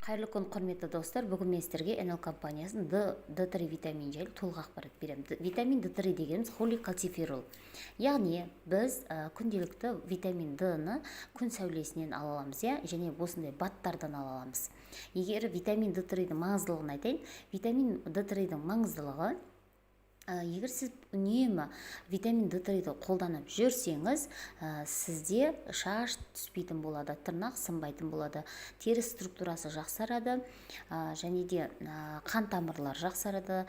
Қайырлы күн, құрметті достар. Бүгін мен сіздерге NL компаниясының D3 витамин жайлы толық ақпарат беремін. Витамин D3 дегеніміз холикальциферол. Яғни біз күнделікті витамин D-ны күн сәулесінен ала аламыз, және осындай баттардан ала аламыз. Егер витамин D3-дің маңыздылығын айтайын, витамин D3-дің маңыздылығы, егер сіз үнемі витамин D3-ді қолданып жүрсеңіз, сізде шаш түспейтін болады, тырнақ сынбайтын болады, тері структурасы жақсарады, және де қан тамырлар жақсарады,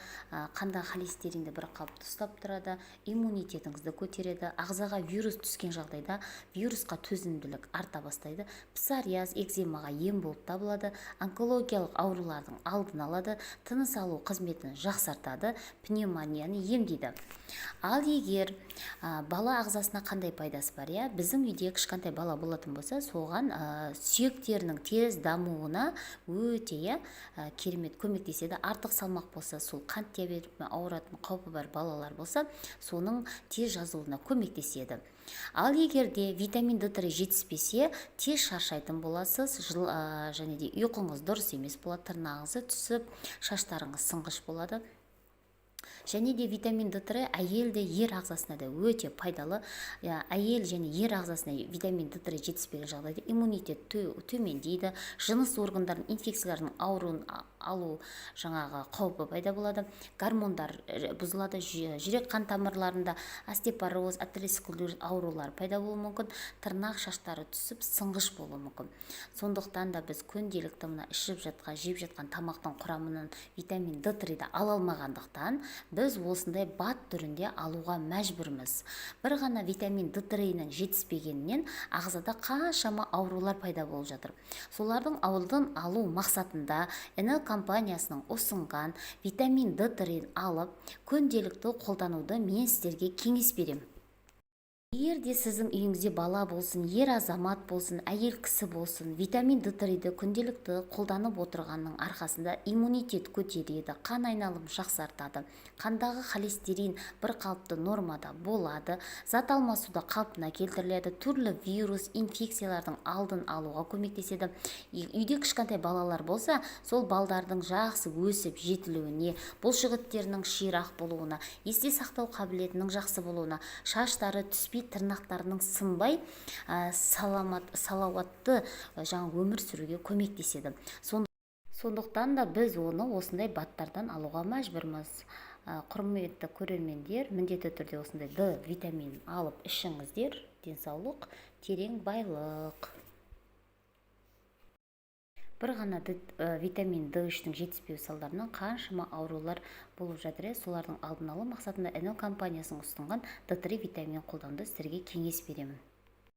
қанда холестеринді бір қалыпты ұстап тұрады, иммунитетіңізді көтереді, ағзаға вирус түскен жағдайда вирусқа төзімділік арта бастайды, псориаз, экземаға ем болып табылады, онкологиялық аурулардың алдын алады, тыныс алу қызметін жақсартады, пневмонияны емдейді. Ал егер бала ағзасына қандай пайдасы бар? Біздің үйде кішкентай бала болатын болса, соған сүйектерінің тез дамуына өте керемет көмектеседі. Артық салмақ болса, сол қант диабетімен ауыратын қаупі бар балалар болса, соның тез жазылуына көмектеседі. Ал егерде витамин D3 жетіспесе, тез шаршайтын боласыз, және де ұйқыңыз дұрыс емес болады, тырнағыңыз түсіп, шаштарыңыз сынғыш болады. Және де витамин D3 әйел де ер ағзасына да өте пайдалы. Әйел және ер ағзасына витамин D3 жетіспеген жағдайда иммунитет төмендейді, жыныс органдарының инфекцияларының ауруын алу қаупі пайда болады, гормондар бұзылады, жүрек қан тамырларында остеопороз, атеросклероз аурулар пайда болуы мүмкін, тырнақ шаштары түсіп сынғыш болуы мүмкін. Сондықтан да біз күнделікті мына ішіп жатқан, жеп жатқан тамақтың құрамынан витамин D3-ді ала алмағандықтан біз осындай бат түрінде алуға мәжбүрміз. Бір ғана витамин D3-ның жетіспегенінен ағзада қаншама аурулар пайда болып жатыр. Солардың алдын алу мақсатында NL компаниясының ұсынған витамин D3-ін алып, күнделікті қолдануды мен сіздерге кеңес беремін. Егер де сіздің үйіңізде бала болсын, ер азамат болсын, әйел кісі болсын, витамин D3-ді күнделікті қолданып отырғанның арқасында иммунитет көтереді, қан айналым жақсартады, қандағы холестерин бір қалыпты нормада болады, зат алмасуда қалпына келтіріледі, түрлі вирус, инфекциялардың алдын алуға көмектеседі. Үйде кішкентай балалар болса, сол балдардың жақсы өсіп жетілуіне, бұлшықеттерінің ширақ болуына, есте сақтау қабілетінің жақсы болуына, шаштары түспей, тырнақтарының сынбай, салауатты өмір сүруге көмектеседі. Сондықтан да біз оны осындай баттардан алуға мәжбүрміз. Құрметті көрермендер, міндетті түрде осындай D витамин алып ішіңіздер. Денсаулық, терең байлық. Бір ғана витамин D3-дің жетіспеу салдарынан қаншама аурулар болып жатыр. Солардың алдын алу мақсатында NL компаниясының ұсынған D3 витамин қолдануды сіздерге кеңес беремін.